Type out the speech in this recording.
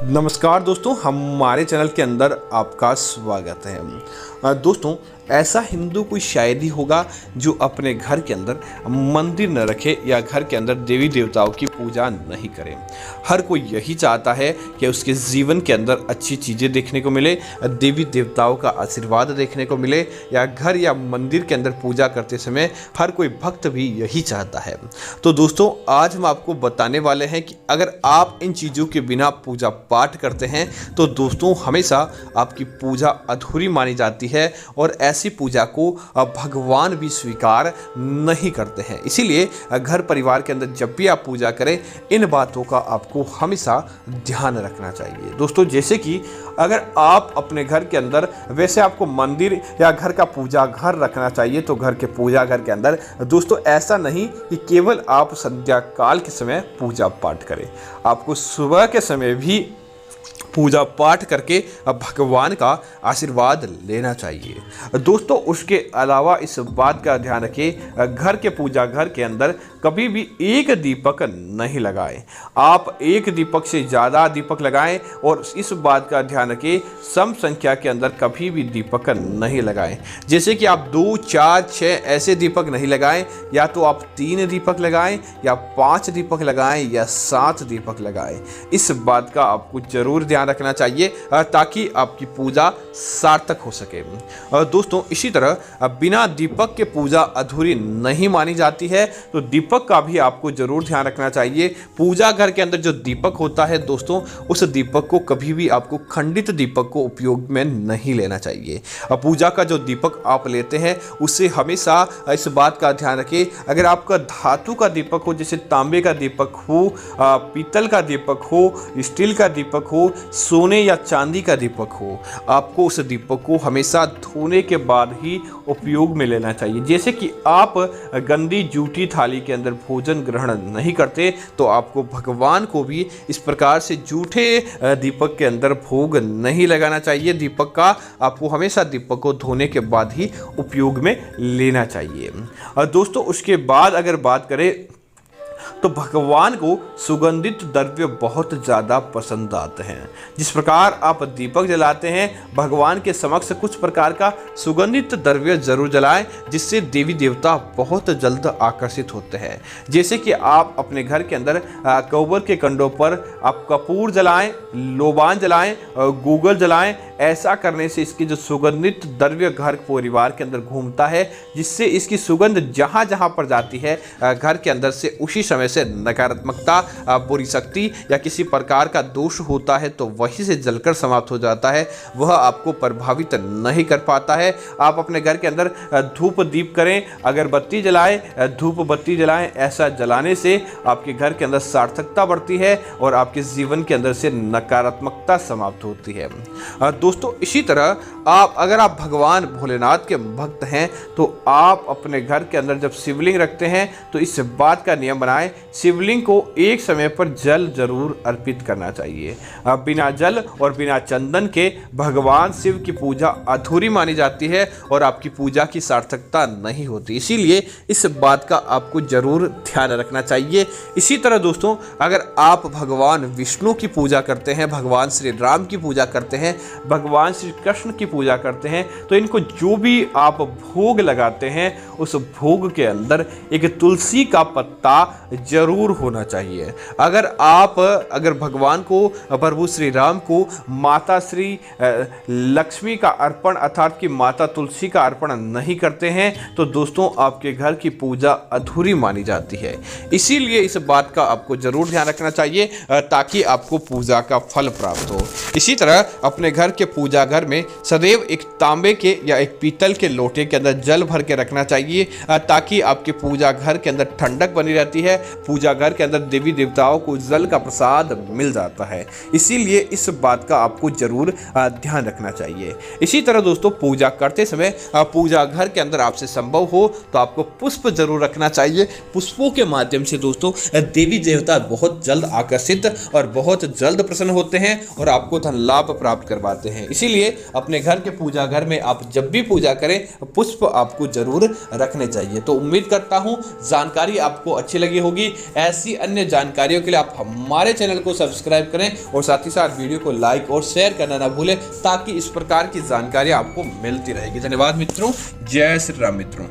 नमस्कार दोस्तों, हमारे चैनल के अंदर आपका स्वागत है। दोस्तों, ऐसा हिंदू कोई शायद ही होगा जो अपने घर के अंदर मंदिर न रखे या घर के अंदर देवी देवताओं की पूजा नहीं करे। हर कोई यही चाहता है कि उसके जीवन के अंदर अच्छी चीज़ें देखने को मिले, देवी देवताओं का आशीर्वाद देखने को मिले, या घर या मंदिर के अंदर पूजा करते समय हर कोई भक्त भी यही चाहता है। तो दोस्तों, आज हम आपको बताने वाले हैं कि अगर आप इन चीज़ों के बिना पूजा पाठ करते हैं तो दोस्तों हमेशा आपकी पूजा अधूरी मानी जाती है और ऐसी पूजा को भगवान भी स्वीकार नहीं करते हैं। इसीलिए घर परिवार के अंदर जब भी आप पूजा करें, इन बातों का आपको हमेशा ध्यान रखना चाहिए। दोस्तों, जैसे कि अगर आप अपने घर के अंदर, वैसे आपको मंदिर या घर का पूजा घर रखना चाहिए, तो घर के पूजा घर के अंदर दोस्तों ऐसा नहीं कि केवल आप संध्या काल के समय पूजा पाठ करें। आपको सुबह के समय भी पूजा पाठ करके भगवान का आशीर्वाद लेना चाहिए। दोस्तों, उसके अलावा इस बात का ध्यान रखें, घर के पूजा घर के अंदर कभी भी एक दीपक नहीं लगाएं। आप एक दीपक से ज़्यादा दीपक लगाएं और इस बात का ध्यान रखें, सम संख्या के अंदर कभी भी दीपक नहीं लगाएं। जैसे कि आप 2, 4, 6 ऐसे दीपक नहीं लगाएं, या तो आप 3 दीपक लगाएं, या 5 दीपक लगाएं, या 7 दीपक लगाएं। इस बात का आपको जरूर ध्यान रखना चाहिए ताकि आपकी पूजा सार्थक हो सके। दोस्तों, इसी तरह बिना दीपक के पूजा अधूरी नहीं मानी जाती है, तो दीपक का भी आपको जरूर ध्यान रखना चाहिए। पूजा घर के अंदर जो दीपक होता है दोस्तों, उस दीपक को कभी भी आपको खंडित दीपक को उपयोग में नहीं लेना चाहिए। पूजा का जो दीपक आप लेते हैं उससे हमेशा इस बात का ध्यान रखें, अगर आपका धातु का दीपक हो, जैसे तांबे का दीपक हो, पीतल का दीपक हो, स्टील का दीपक हो, सोने या चांदी का दीपक हो, आपको उस दीपक को हमेशा धोने के बाद ही उपयोग में लेना चाहिए। जैसे कि आप गंदी जूठी थाली के अंदर भोजन ग्रहण नहीं करते, तो आपको भगवान को भी इस प्रकार से जूठे दीपक के अंदर भोग नहीं लगाना चाहिए। दीपक का आपको हमेशा दीपक को धोने के बाद ही उपयोग में लेना चाहिए। दोस्तों, उसके बाद अगर बात करें तो भगवान को सुगंधित द्रव्य बहुत ज़्यादा पसंद आते हैं। जिस प्रकार आप दीपक जलाते हैं, भगवान के समक्ष कुछ प्रकार का सुगंधित द्रव्य जरूर जलाएं, जिससे देवी देवता बहुत जल्द आकर्षित होते हैं। जैसे कि आप अपने घर के अंदर गोबर के कंडों पर आप कपूर जलाएं, लोबान जलाएं, गूगल जलाएं। ऐसा करने से इसकी जो सुगंधित द्रव्य घर परिवार के अंदर घूमता है, जिससे इसकी सुगंध जहाँ जहाँ पर जाती है घर के अंदर से उसी समय से नकारात्मकता, बुरी शक्ति या किसी प्रकार का दोष होता है तो वहीं से जलकर समाप्त हो जाता है, वह आपको प्रभावित नहीं कर पाता है। आप अपने घर के अंदर धूप दीप करें, अगरबत्ती जलाएं, धूप बत्ती जलाएं। ऐसा जलाने से आपके घर के अंदर सार्थकता बढ़ती है और आपके जीवन के अंदर से नकारात्मकता समाप्त होती है। दोस्तों, इसी तरह अगर आप भगवान भोलेनाथ के भक्त हैं तो आप अपने घर के अंदर जब शिवलिंग रखते हैं तो इस बात का नियम बनाएं, शिवलिंग को एक समय पर जल जरूर अर्पित करना चाहिए। बिना जल और बिना चंदन के भगवान शिव की पूजा अधूरी मानी जाती है और आपकी पूजा की सार्थकता नहीं होती। इसीलिए इस बात का आपको जरूर ध्यान रखना चाहिए। इसी तरह दोस्तों, अगर आप भगवान विष्णु की पूजा करते हैं, भगवान श्री राम की पूजा करते हैं, भगवान श्री कृष्ण की पूजा करते हैं, तो इनको जो भी आप भोग लगाते हैं उस भोग के अंदर एक तुलसी का पत्ता जरूर होना चाहिए। अगर भगवान को, प्रभु श्री राम को माता श्री लक्ष्मी का अर्पण अर्थात कि माता तुलसी का अर्पण नहीं करते हैं तो दोस्तों आपके घर की पूजा अधूरी मानी जाती है। इसीलिए इस बात का आपको जरूर ध्यान रखना चाहिए ताकि आपको पूजा का फल प्राप्त हो। इसी तरह अपने घर के पूजा घर में सदैव एक तांबे के या एक पीतल के लोटे के अंदर जल भर के रखना चाहिए ताकि आपके पूजा घर के अंदर ठंडक बनी रहती है। पूजा घर के अंदर देवी देवताओं को जल का प्रसाद मिल जाता है। इसीलिए इस बात का आपको जरूर ध्यान रखना चाहिए। इसी तरह दोस्तों, पूजा करते समय पूजा घर के अंदर आपसे संभव हो तो आपको पुष्प जरूर रखना चाहिए। पुष्पों के माध्यम से दोस्तों देवी देवता बहुत जल्द आकर्षित और बहुत जल्द प्रसन्न होते हैं और आपको धन लाभ प्राप्त करवाते हैं। इसीलिए अपने घर के पूजा घर में आप जब भी पूजा करें पुष्प आपको जरूर रखने चाहिए। तो उम्मीद करता हूं जानकारी आपको अच्छी लगी होगी। ऐसी अन्य जानकारियों के लिए आप हमारे चैनल को सब्सक्राइब करें और साथ ही साथ वीडियो को लाइक और शेयर करना ना भूलें, ताकि इस प्रकार की जानकारी आपको मिलती रहेगी। धन्यवाद मित्रों। जय श्री राम मित्रों।